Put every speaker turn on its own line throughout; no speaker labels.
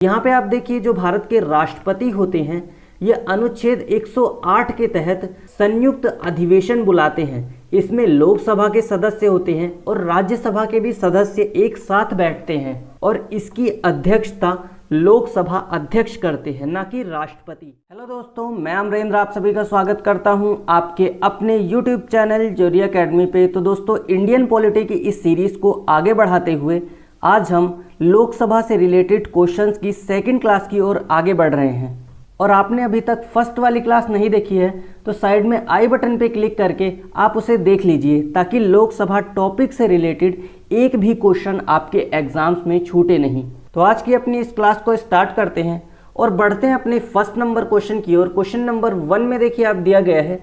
यहाँ पे आप देखिए जो भारत के राष्ट्रपति होते हैं ये अनुच्छेद 108 के तहत संयुक्त अधिवेशन बुलाते हैं। इसमें लोकसभा के सदस्य होते हैं और राज्यसभा के भी सदस्य एक साथ बैठते हैं और इसकी अध्यक्षता लोकसभा अध्यक्ष करते हैं, ना कि राष्ट्रपति। हेलो दोस्तों, मैं अमरेंद्र आप सभी का स्वागत करता हूं आपके अपने YouTube चैनल ज्योति एकेडमी पे। तो दोस्तों, इंडियन पॉलिटी की इस सीरीज को आगे बढ़ाते हुए आज हम लोकसभा से रिलेटेड क्वेश्चंस की सेकंड क्लास की ओर आगे बढ़ रहे हैं। और आपने अभी तक फर्स्ट वाली क्लास नहीं देखी है तो साइड में आई बटन पे क्लिक करके आप उसे देख लीजिए, ताकि लोकसभा टॉपिक से रिलेटेड एक भी क्वेश्चन आपके एग्जाम्स में छूटे नहीं। तो आज की अपनी इस क्लास को स्टार्ट करते हैं और बढ़ते हैं अपने फर्स्ट नंबर क्वेश्चन की ओर। क्वेश्चन नंबर 1 में देखिए आप दिया गया है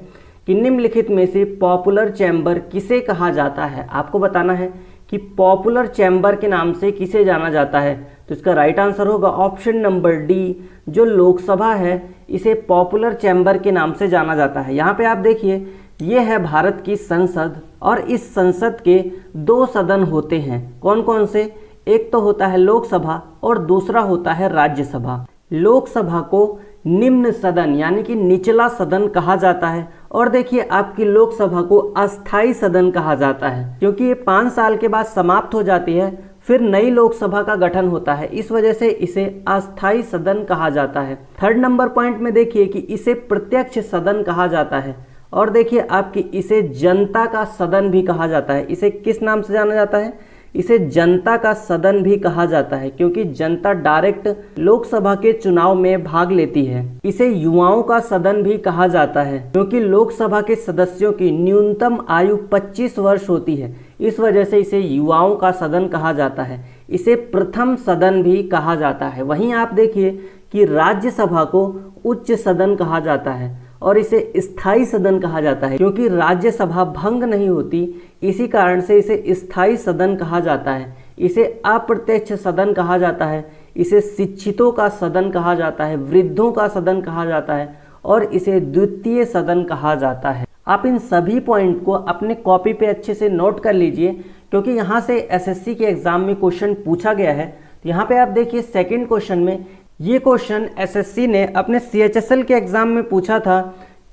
कि निम्नलिखित में से पॉपुलर चैम्बर किसे कहा जाता है। आपको बताना है कि पॉपुलर चैम्बर के नाम से किसे जाना जाता है। तो इसका राइट आंसर होगा ऑप्शन नंबर डी, जो लोकसभा है इसे पॉपुलर चैम्बर के नाम से जाना जाता है। यहाँ पे आप देखिए ये है भारत की संसद और इस संसद के 2 सदन होते हैं। कौन कौन से? एक तो होता है लोकसभा और दूसरा होता है राज्यसभा। लोकसभा को निम्न सदन यानी कि निचला सदन कहा जाता है और देखिए आपकी लोकसभा को अस्थाई सदन कहा जाता है, क्योंकि ये 5 साल के बाद समाप्त हो जाती है, फिर नई लोकसभा का गठन होता है, इस वजह से इसे अस्थाई सदन कहा जाता है। थर्ड नंबर पॉइंट में देखिए कि इसे प्रत्यक्ष सदन कहा जाता है और देखिए आपकी इसे जनता का सदन भी कहा जाता है। इसे किस नाम से जाना जाता है? इसे जनता का सदन भी कहा जाता है, क्योंकि जनता डायरेक्ट लोकसभा के चुनाव में भाग लेती है। इसे युवाओं का सदन भी कहा जाता है, क्योंकि लोकसभा के सदस्यों की न्यूनतम आयु 25 वर्ष होती है, इस वजह से इसे युवाओं का सदन कहा जाता है। इसे प्रथम सदन भी कहा जाता है। वहीं आप देखिए कि राज्यसभा को उच्च सदन कहा जाता है और इसे स्थायी सदन कहा जाता है, क्योंकि राज्यसभा भंग नहीं होती, इसी कारण से इसे स्थायी सदन कहा जाता है। इसे अप्रत्यक्ष सदन कहा जाता है, इसे शिक्षितों का सदन कहा जाता है, वृद्धों का सदन कहा जाता है और इसे द्वितीय सदन कहा जाता है। आप इन सभी पॉइंट को अपने कॉपी पे अच्छे से नोट कर लीजिए, क्योंकि यहाँ से एसएससी के एग्जाम में क्वेश्चन पूछा गया है। तो यहाँ पे आप देखिए सेकेंड क्वेश्चन में ये क्वेश्चन एसएससी ने अपने सीएचएसएल के एग्जाम में पूछा था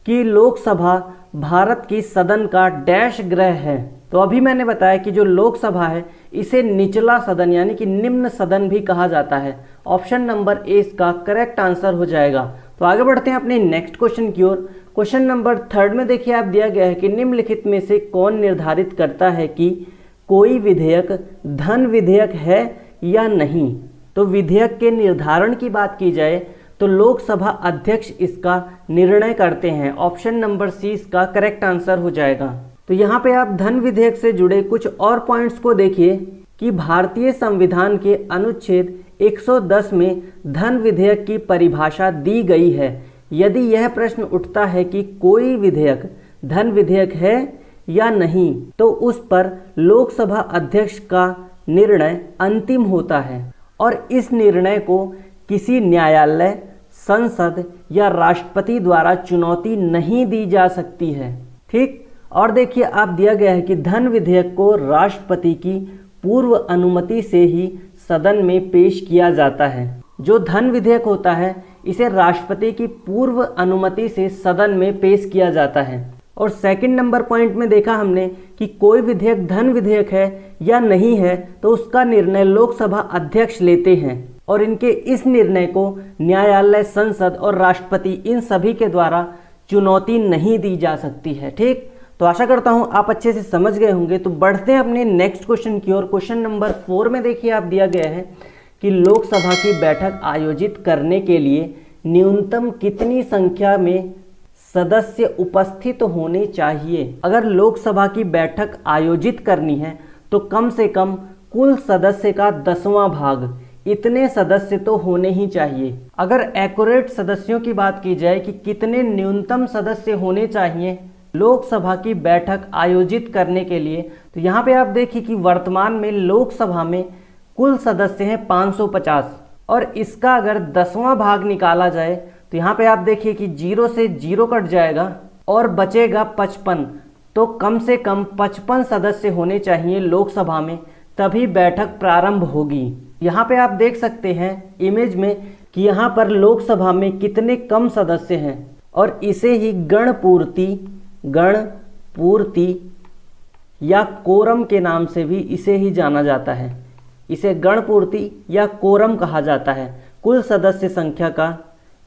कि लोकसभा भारत की सदन का डैश ग्रह है। तो अभी मैंने बताया कि जो लोकसभा है इसे निचला सदन यानी कि निम्न सदन भी कहा जाता है। ऑप्शन नंबर ए इसका करेक्ट आंसर हो जाएगा। तो आगे बढ़ते हैं अपने नेक्स्ट क्वेश्चन की ओर। क्वेश्चन नंबर 3 में देखिए आप दिया गया है कि निम्नलिखित में से कौन निर्धारित करता है कि कोई विधेयक धन विधेयक है या नहीं। तो विधेयक के निर्धारण की बात की जाए तो लोकसभा अध्यक्ष इसका निर्णय करते हैं। ऑप्शन नंबर सी इसका करेक्ट आंसर हो जाएगा। तो यहाँ पे आप धन विधेयक से जुड़े कुछ और पॉइंट्स को देखिए कि भारतीय संविधान के अनुच्छेद 110 में धन विधेयक की परिभाषा दी गई है। यदि यह प्रश्न उठता है कि कोई विधेयक धन विधेयक है या नहीं, तो उस पर लोकसभा अध्यक्ष का निर्णय अंतिम होता है और इस निर्णय को किसी न्यायालय, संसद या राष्ट्रपति द्वारा चुनौती नहीं दी जा सकती है। ठीक। और देखिए आप दिया गया है कि धन विधेयक को राष्ट्रपति की पूर्व अनुमति से ही सदन में पेश किया जाता है। जो धन विधेयक होता है इसे राष्ट्रपति की पूर्व अनुमति से सदन में पेश किया जाता है। और सेकंड नंबर पॉइंट में देखा हमने कि कोई विधेयक धन विधेयक है या नहीं है, तो उसका निर्णय लोकसभा अध्यक्ष लेते हैं और इनके इस निर्णय को न्यायालय, संसद और राष्ट्रपति इन सभी के द्वारा चुनौती नहीं दी जा सकती है। ठीक। तो आशा करता हूं आप अच्छे से समझ गए होंगे। तो बढ़ते हैं अपने नेक्स्ट क्वेश्चन की ओर। क्वेश्चन नंबर 4 में देखिए आप दिया गया है कि लोकसभा की बैठक आयोजित करने के लिए न्यूनतम कितनी संख्या में सदस्य उपस्थित होने चाहिए। अगर लोकसभा की बैठक आयोजित करनी है तो कम से कम कुल सदस्य का 10वां भाग, इतने सदस्य तो होने ही चाहिए। अगर एक्यूरेट सदस्यों की बात की जाए कि कितने न्यूनतम सदस्य होने चाहिए लोकसभा की बैठक आयोजित करने के लिए, तो यहाँ पे आप देखिए कि वर्तमान में लोकसभा में कुल सदस्य हैं 550 और इसका अगर 10वां भाग निकाला जाए तो यहाँ पे आप देखिए कि 0 से 0 कट जाएगा और बचेगा 55। तो कम से कम 55 सदस्य होने चाहिए लोकसभा में, तभी बैठक प्रारंभ होगी। यहाँ पे आप देख सकते हैं इमेज में कि यहाँ पर लोकसभा में कितने कम सदस्य हैं, और इसे ही गणपूर्ति या कोरम के नाम से भी इसे ही जाना जाता है। इसे गणपूर्ति या कोरम कहा जाता है। कुल सदस्य संख्या का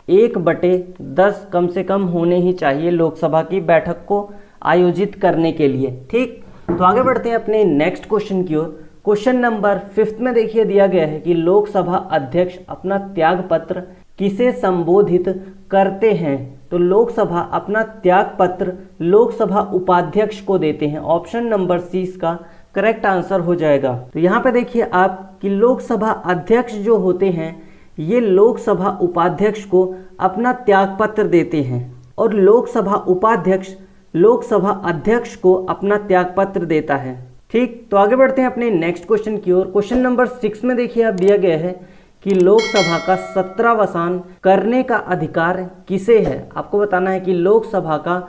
1/10 कम से कम होने ही चाहिए लोकसभा की बैठक को आयोजित करने के लिए। ठीक, तो आगे बढ़ते हैं अपने नेक्स्ट क्वेश्चन की ओर। क्वेश्चन नंबर 5 में देखिए दिया गया है कि लोकसभा अध्यक्ष अपना त्यागपत्र किसे संबोधित करते हैं। तो लोकसभा अपना त्यागपत्र लोकसभा उपाध्यक्ष को देते हैं। ऑप्शन नंबर सी इसका करेक्ट आंसर हो जाएगा। तो यहाँ पे देखिए आप कि लोकसभा अध्यक्ष जो होते हैं ये लोकसभा उपाध्यक्ष को अपना त्यागपत्र देते हैं, और लोकसभा उपाध्यक्ष लोकसभा अध्यक्ष को अपना त्यागपत्र देता है। ठीक, तो आगे बढ़ते हैं अपने नेक्स्ट क्वेश्चन की ओर। क्वेश्चन नंबर 6 में देखिए आप दिया गया है कि लोकसभा का सत्रावसान करने का अधिकार किसे है। आपको बताना है कि लोकसभा का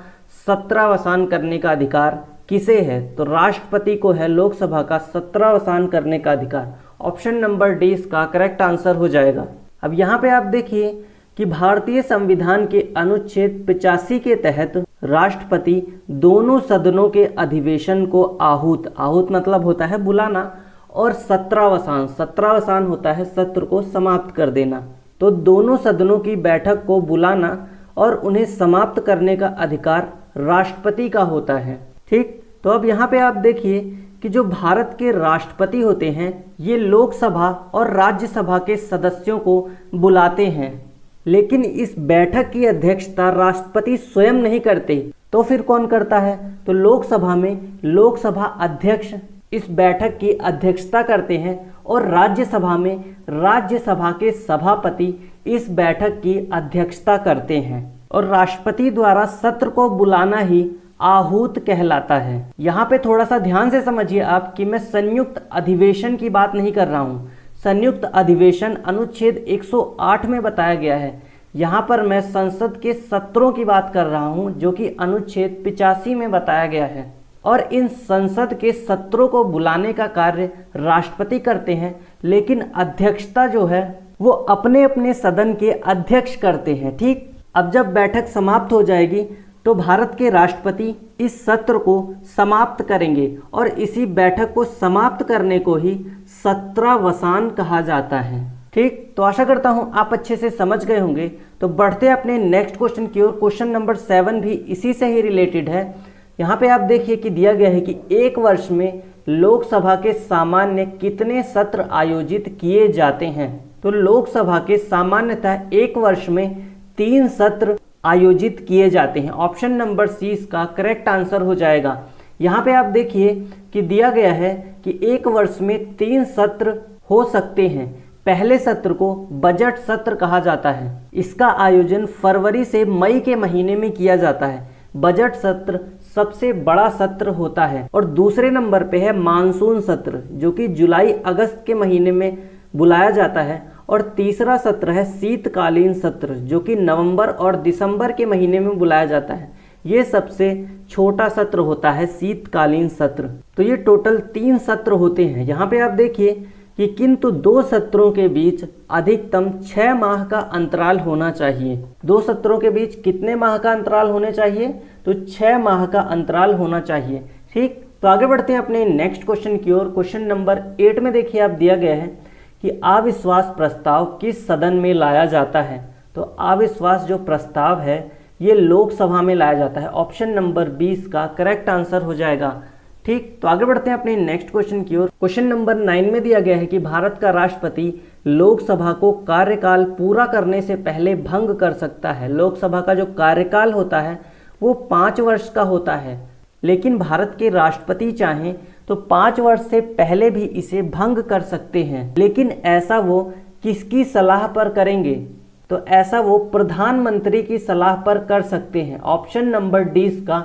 सत्रावसान करने का अधिकार किसे है। तो राष्ट्रपति को है लोकसभा का सत्रावसान करने का अधिकार। ऑप्शन नंबर डी इसका करेक्ट आंसर हो जाएगा। अब यहाँ पे आप देखिए कि भारतीय संविधान के अनुच्छेद 85 के तहत राष्ट्रपति दोनों सदनों के अधिवेशन को आहूत मतलब होता है बुलाना, और सत्रावसान होता है सत्र को समाप्त कर देना। तो दोनों सदनों की बैठक को बुलाना और उन्हें समाप्त करने का अधिकार राष्ट्रपति का होता है। ठीक, तो अब यहाँ पे आप देखिए कि जो भारत के राष्ट्रपति होते हैं ये लोकसभा और राज्यसभा के सदस्यों को बुलाते हैं, लेकिन इस बैठक की अध्यक्षता राष्ट्रपति स्वयं नहीं करते। तो फिर कौन करता है? तो लोकसभा में लोकसभा अध्यक्ष इस बैठक की अध्यक्षता करते हैं, और राज्यसभा में राज्यसभा के सभापति इस बैठक की अध्यक्षता करते हैं। और राष्ट्रपति द्वारा सत्र को बुलाना ही आहूत कहलाता है। यहाँ पे थोड़ा सा ध्यान से समझिए आप कि मैं संयुक्त अधिवेशन की बात नहीं कर रहा हूँ। संयुक्त अधिवेशन अनुच्छेद 108 में बताया गया है। यहाँ पर मैं संसद के सत्रों की बात कर रहा हूँ जो कि अनुच्छेद 85 में बताया गया है। और इन संसद के सत्रों को बुलाने का कार्य राष्ट्रपति करते हैं, लेकिन अध्यक्षता जो है वो अपने अपने सदन के अध्यक्ष करते हैं। ठीक, अब जब बैठक समाप्त हो जाएगी तो भारत के राष्ट्रपति इस सत्र को समाप्त करेंगे, और इसी बैठक को समाप्त करने को ही सत्रावसान कहा जाता है। ठीक, तो आशा करता हूं आप अच्छे से समझ गए होंगे। तो बढ़ते अपने नेक्स्ट क्वेश्चन की ओर। क्वेश्चन नंबर 7 भी इसी से ही रिलेटेड है। यहाँ पे आप देखिए कि दिया गया है कि एक वर्ष में लोकसभा के सामान्य कितने सत्र आयोजित किए जाते हैं। तो लोकसभा के सामान्यतः एक वर्ष में 3 सत्र आयोजित किए जाते हैं। ऑप्शन नंबर सी इसका करेक्ट आंसर हो जाएगा। यहाँ पे आप देखिए कि दिया गया है कि एक वर्ष में 3 सत्र हो सकते हैं। पहले सत्र को बजट सत्र कहा जाता है। इसका आयोजन फरवरी से मई के महीने में किया जाता है। बजट सत्र सबसे बड़ा सत्र होता है। और दूसरे नंबर पे है मानसून सत्र, जो कि जुलाई अगस्त के महीने में बुलाया जाता है। और तीसरा सत्र है शीतकालीन सत्र, जो कि नवंबर और दिसंबर के महीने में बुलाया जाता है। ये सबसे छोटा सत्र होता है शीतकालीन सत्र। तो ये टोटल 3 सत्र होते हैं। यहाँ पे आप देखिए कि किंतु 2 सत्रों के बीच अधिकतम 6 माह का अंतराल होना चाहिए। 2 सत्रों के बीच कितने माह का अंतराल होने चाहिए? तो 6 माह का अंतराल होना चाहिए। ठीक, तो आगे बढ़ते हैं अपने नेक्स्ट क्वेश्चन की ओर। क्वेश्चन नंबर 8 में देखिए आप दिया गया है कि अविश्वास प्रस्ताव किस सदन में लाया जाता है। तो अविश्वास जो प्रस्ताव है ये लोकसभा में लाया जाता है। ऑप्शन नंबर 20 का करेक्ट आंसर हो जाएगा। ठीक, तो आगे बढ़ते हैं अपने नेक्स्ट क्वेश्चन की ओर। क्वेश्चन नंबर 9 में दिया गया है कि भारत का राष्ट्रपति लोकसभा को कार्यकाल पूरा करने से पहले भंग कर सकता है। लोकसभा का जो कार्यकाल होता है वो 5 वर्ष का होता है, लेकिन भारत के राष्ट्रपति चाहें तो 5 वर्ष से पहले भी इसे भंग कर सकते हैं। लेकिन ऐसा वो किसकी सलाह पर करेंगे? तो ऐसा वो प्रधानमंत्री की सलाह पर कर सकते हैं। ऑप्शन नंबर डी इसका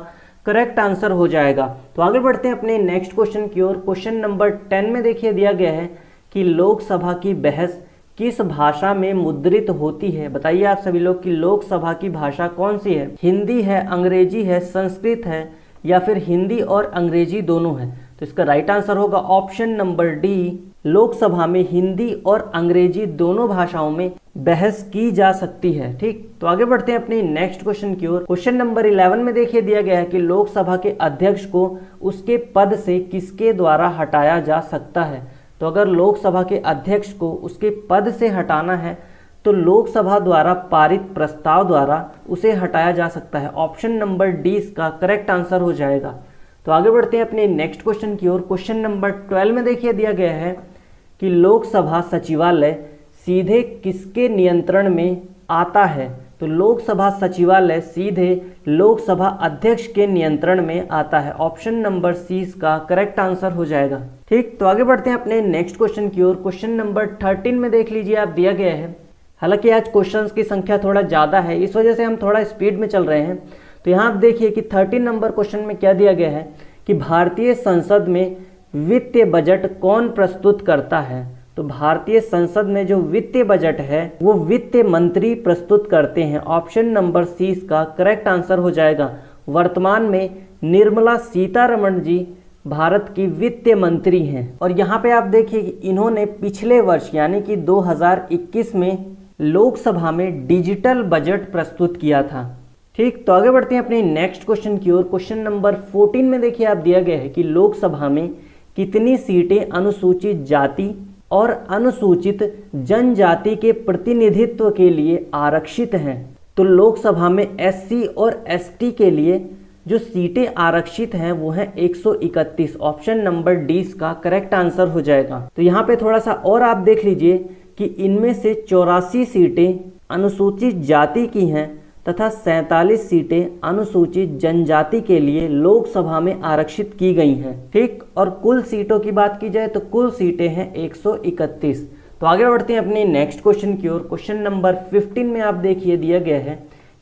करेक्ट आंसर हो जाएगा। तो आगे बढ़ते हैं अपने नेक्स्ट क्वेश्चन की ओर। क्वेश्चन नंबर 10 में देखिए दिया गया है कि लोकसभा की बहस किस भाषा में मुद्रित होती है। बताइए आप सभी लोग कि लोकसभा की भाषा कौन सी है? हिंदी है, अंग्रेजी है, संस्कृत है, या फिर हिंदी और अंग्रेजी दोनों है? तो इसका राइट आंसर होगा ऑप्शन नंबर डी लोकसभा में हिंदी और अंग्रेजी दोनों भाषाओं में बहस की जा सकती है। ठीक, तो आगे बढ़ते हैं अपने नेक्स्ट क्वेश्चन की ओर। क्वेश्चन नंबर 11 में देखिए दिया गया है कि लोकसभा के अध्यक्ष को उसके पद से किसके द्वारा हटाया जा सकता है। तो अगर लोकसभा के अध्यक्ष को उसके पद से हटाना है तो लोकसभा द्वारा पारित प्रस्ताव द्वारा उसे हटाया जा सकता है। ऑप्शन नंबर डी इसका करेक्ट आंसर हो जाएगा। तो आगे बढ़ते हैं अपने नेक्स्ट क्वेश्चन की ओर। क्वेश्चन नंबर 12 में देखिए दिया गया है कि लोकसभा सचिवालय सीधे किसके नियंत्रण में आता है। तो लोकसभा सचिवालय सीधे लोकसभा अध्यक्ष के नियंत्रण में आता है। ऑप्शन नंबर सी इसका करेक्ट आंसर हो जाएगा। ठीक, तो आगे बढ़ते हैं अपने नेक्स्ट क्वेश्चन की ओर। क्वेश्चन नंबर 13 में देख लीजिए आप दिया गया है, हालांकि आज क्वेश्चंस की संख्या थोड़ा ज़्यादा है, इस वजह से हम थोड़ा स्पीड में चल रहे हैं। तो यहाँ आप देखिए कि 13 नंबर क्वेश्चन में क्या दिया गया है कि भारतीय संसद में वित्तीय बजट कौन प्रस्तुत करता है। तो भारतीय संसद में जो वित्तीय बजट है वो वित्त मंत्री प्रस्तुत करते हैं। ऑप्शन नंबर सी इसका करेक्ट आंसर हो जाएगा। वर्तमान में निर्मला सीतारमण जी भारत की वित्त मंत्री हैं और यहाँ पे आप देखिए कि इन्होंने पिछले वर्ष यानी कि 2021 में लोकसभा में डिजिटल बजट प्रस्तुत किया था। ठीक, तो आगे बढ़ते हैं अपने नेक्स्ट क्वेश्चन की ओर। क्वेश्चन नंबर 14 में देखिए आप दिया गया है कि लोकसभा में कितनी सीटें अनुसूचित जाति और अनुसूचित जनजाति के प्रतिनिधित्व के लिए आरक्षित हैं। तो लोकसभा में एससी और एसटी के लिए जो सीटें आरक्षित हैं वो हैं 131। ऑप्शन नंबर डी इसका करेक्ट आंसर हो जाएगा। तो यहाँ पे थोड़ा सा और आप देख लीजिए कि इनमें से 84 सीटें अनुसूचित जाति की हैं तथा 47 सीटें अनुसूचित जनजाति के लिए लोकसभा में आरक्षित की गई हैं। ठीक, और कुल सीटों की बात की जाए तो कुल सीटें हैं 131। तो आगे बढ़ते हैं अपने नेक्स्ट क्वेश्चन की ओर। क्वेश्चन नंबर 15 में आप देखिए दिया गया है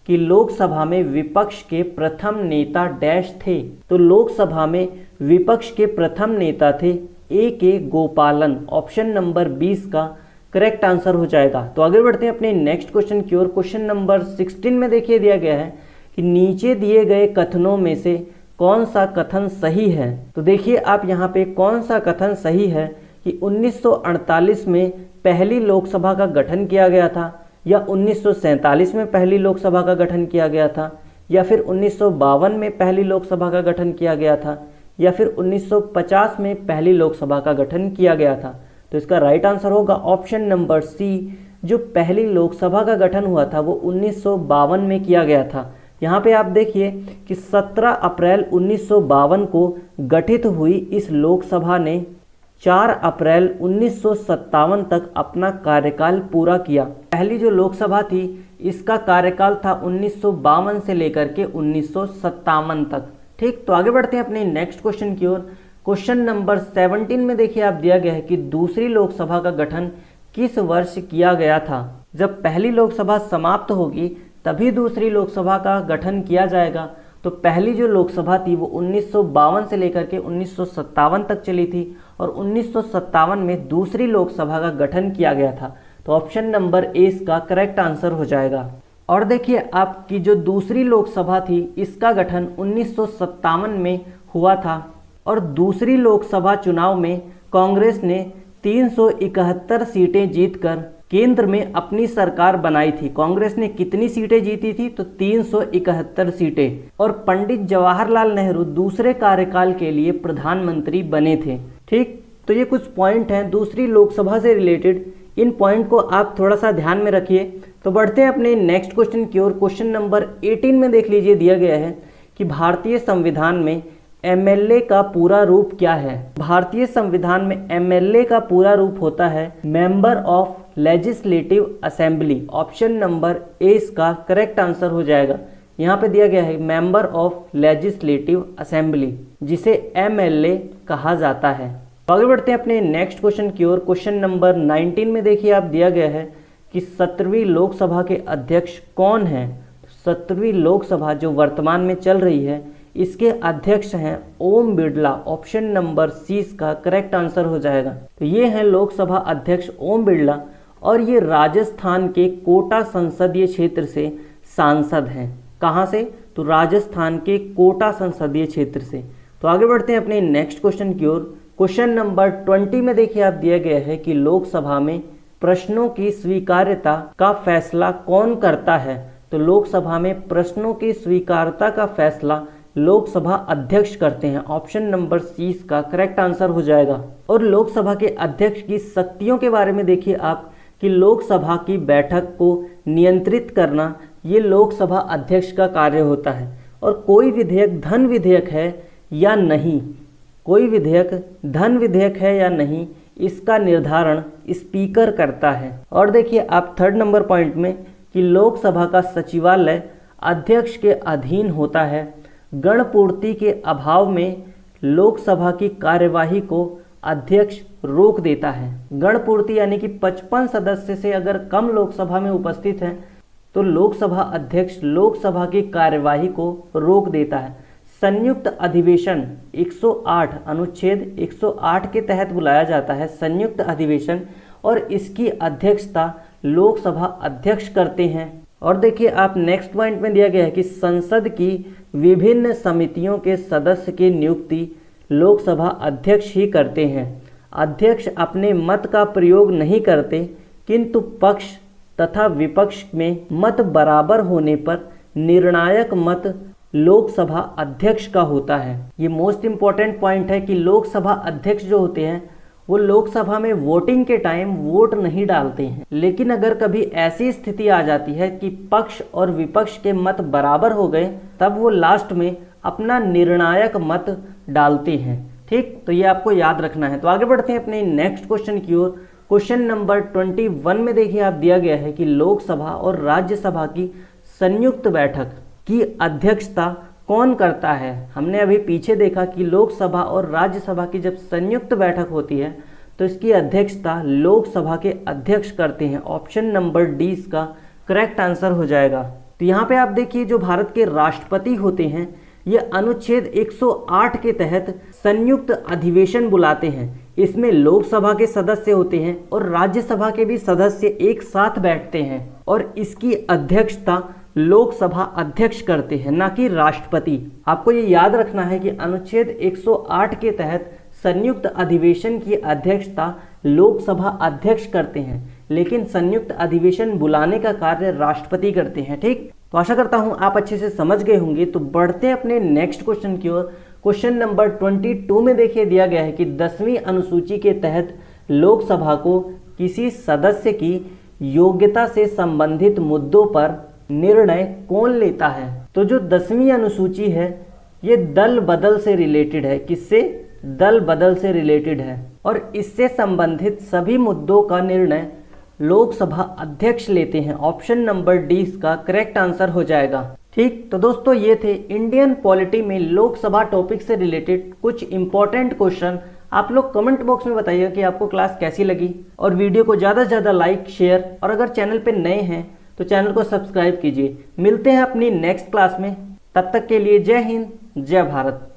कि लोकसभा में विपक्ष के प्रथम नेता डैश थे। तो लोकसभा में विपक्ष के प्रथम नेता थे A.K. गोपालन। ऑप्शन नंबर 20 का करेक्ट आंसर हो जाएगा। तो आगे बढ़ते हैं अपने नेक्स्ट क्वेश्चन की ओर। क्वेश्चन नंबर 16 में देखिए दिया गया है कि नीचे दिए गए कथनों में से कौन सा कथन सही है। तो देखिए आप यहाँ पे कौन सा कथन सही है कि 1948 में पहली लोकसभा का गठन किया गया था, या 1947 में पहली लोकसभा का गठन किया गया था, या फिर 1952 में पहली लोकसभा का गठन किया गया था, या फिर 1950 में पहली लोकसभा का गठन किया गया था। तो इसका राइट आंसर होगा ऑप्शन नंबर सी। जो पहली लोकसभा का गठन हुआ था वो 1952 में किया गया था। यहाँ पे आप देखिए कि 17 अप्रैल 1952 को गठित हुई इस लोकसभा ने 4 अप्रैल 1957 तक अपना कार्यकाल पूरा किया। पहली जो लोकसभा थी इसका कार्यकाल था 1952 से लेकर के 1957 तक। ठीक, तो आगे बढ़ते हैं अपने नेक्स्ट क्वेश्चन की ओर। क्वेश्चन नंबर 17 में देखिए आप दिया गया है कि दूसरी लोकसभा का गठन किस वर्ष किया गया था। जब पहली लोकसभा समाप्त होगी तभी दूसरी लोकसभा का गठन किया जाएगा। तो पहली जो लोकसभा थी वो 1952 से लेकर के 1957 तक चली थी और 1957 में दूसरी लोकसभा का गठन किया गया था। तो ऑप्शन नंबर ए इसका करेक्ट आंसर हो जाएगा। और देखिए आपकी जो दूसरी लोकसभा थी इसका गठन 1957 में हुआ था और दूसरी लोकसभा चुनाव में कांग्रेस ने 371 सीटें जीतकर केंद्र में अपनी सरकार बनाई थी। कांग्रेस ने कितनी सीटें जीती थी? तो 371 सीटें। और पंडित जवाहरलाल नेहरू दूसरे कार्यकाल के लिए प्रधानमंत्री बने थे। ठीक, तो ये कुछ पॉइंट हैं दूसरी लोकसभा से रिलेटेड, इन पॉइंट को आप थोड़ा सा ध्यान में रखिए। तो बढ़ते हैं अपने नेक्स्ट क्वेश्चन की ओर। क्वेश्चन नंबर 18 में देख लीजिए दिया गया है कि भारतीय संविधान में एमएलए का पूरा रूप क्या है। भारतीय संविधान में एमएलए का पूरा रूप होता है member of legislative assembly. Option number A इसका करेक्ट आंसर हो जाएगा। यहाँ पे दिया गया है मेंबर ऑफ लेजिस्लेटिव असेंबली, जिसे एमएलए कहा जाता है। तो आगे बढ़ते हैं अपने नेक्स्ट क्वेश्चन की ओर। क्वेश्चन नंबर 19 में देखिए आप दिया गया है कि 17वीं लोकसभा के अध्यक्ष कौन हैं। 17वीं लोकसभा जो वर्तमान में चल रही है इसके अध्यक्ष हैं Om Birla. Option number C इसका करेक्ट आंसर हो जाएगा। तो ये हैं लोकसभा अध्यक्ष ओम बिरला और ये राजस्थान के कोटा संसदीय क्षेत्र से सांसद हैं। कहाँ से? तो राजस्थान के कोटा संसदीय क्षेत्र से। तो आगे बढ़ते हैं अपने नेक्स्ट क्वेश्चन की ओर। क्वेश्चन नंबर 20 में देखिए आप दिया गया है कि लोकसभा में प्रश्नों की स्वीकार्यता का फैसला कौन करता है। तो लोकसभा में प्रश्नों की स्वीकार्यता का फैसला लोकसभा अध्यक्ष करते हैं। ऑप्शन नंबर सी इसका करेक्ट आंसर हो जाएगा। और लोकसभा के अध्यक्ष की शक्तियों के बारे में देखिए आप कि लोकसभा की बैठक को नियंत्रित करना ये लोकसभा अध्यक्ष का कार्य होता है। और कोई विधेयक धन विधेयक है या नहीं, कोई विधेयक धन विधेयक है या नहीं, इसका निर्धारण स्पीकर करता है। और देखिए आप थर्ड नंबर पॉइंट में कि लोकसभा का सचिवालय अध्यक्ष के अधीन होता है। गणपूर्ति के अभाव में लोकसभा की कार्यवाही को अध्यक्ष रोक देता है। गणपूर्ति यानी कि 55 सदस्य से अगर कम लोकसभा में उपस्थित हैं तो लोकसभा अध्यक्ष लोकसभा की कार्यवाही को रोक देता है। संयुक्त अधिवेशन 108 अनुच्छेद 108 के तहत बुलाया जाता है संयुक्त अधिवेशन, और इसकी अध्यक्षता लोकसभा अध्यक्ष करते हैं। और देखिए आप नेक्स्ट पॉइंट में दिया गया है कि संसद की विभिन्न समितियों के सदस्य की नियुक्ति लोकसभा अध्यक्ष ही करते हैं। अध्यक्ष अपने मत का प्रयोग नहीं करते, किंतु पक्ष तथा विपक्ष में मत बराबर होने पर निर्णायक मत लोकसभा अध्यक्ष का होता है। ये मोस्ट इम्पॉर्टेंट पॉइंट है कि लोकसभा अध्यक्ष जो होते हैं वो लोकसभा में वोटिंग के टाइम वोट नहीं डालते हैं, लेकिन अगर कभी ऐसी स्थिति आ जाती है कि पक्ष और विपक्ष के मत बराबर हो गए तब वो लास्ट में अपना निर्णायक मत डालते हैं। ठीक, तो ये आपको याद रखना है। तो आगे बढ़ते हैं अपने नेक्स्ट क्वेश्चन की ओर। क्वेश्चन नंबर 21 में देखिए आप दिया गया है कि लोकसभा और राज्यसभा की संयुक्त बैठक की अध्यक्षता कौन करता है। हमने अभी पीछे देखा कि लोकसभा और राज्यसभा की जब संयुक्त बैठक होती है तो इसकी अध्यक्षता लोकसभा के अध्यक्ष करते हैं। ऑप्शन नंबर डी इसका करेक्ट आंसर हो जाएगा। तो यहाँ पे आप देखिए जो भारत के राष्ट्रपति होते हैं ये अनुच्छेद 108 के तहत संयुक्त अधिवेशन बुलाते हैं। इसमें लोकसभा के सदस्य होते हैं और राज्यसभा के भी सदस्य एक साथ बैठते हैं, और इसकी अध्यक्षता लोकसभा अध्यक्ष करते हैं, ना कि राष्ट्रपति। आपको ये याद रखना है कि अनुच्छेद 108 के तहत संयुक्त अधिवेशन की अध्यक्षता लोकसभा अध्यक्ष करते हैं, लेकिन संयुक्त अधिवेशन बुलाने का कार्य राष्ट्रपति करते हैं। ठीक, तो आशा करता हूं आप अच्छे से समझ गए होंगे। तो बढ़ते हैं अपने नेक्स्ट क्वेश्चन की ओर। क्वेश्चन नंबर 22 में देखिए दिया गया है कि 10वीं अनुसूची के तहत लोकसभा को किसी सदस्य की योग्यता से संबंधित मुद्दों पर निर्णय कौन लेता है। तो जो 10वीं अनुसूची है ये दल बदल से रिलेटेड है। किससे? दल बदल से रिलेटेड है, और इससे संबंधित सभी मुद्दों का निर्णय लोकसभा अध्यक्ष लेते हैं। ऑप्शन नंबर डी इसका करेक्ट आंसर हो जाएगा। ठीक, तो दोस्तों ये थे इंडियन पॉलिटी में लोकसभा टॉपिक से रिलेटेड कुछ इंपॉर्टेंट क्वेश्चन। आप लोग कमेंट बॉक्स में बताइए कि आपको क्लास कैसी लगी, और वीडियो को ज़्यादा से ज़्यादा लाइक शेयर, और अगर चैनल पे नए हैं तो चैनल को सब्सक्राइब कीजिए। मिलते हैं अपनी नेक्स्ट क्लास में, तब तक के लिए जय हिंद जय भारत।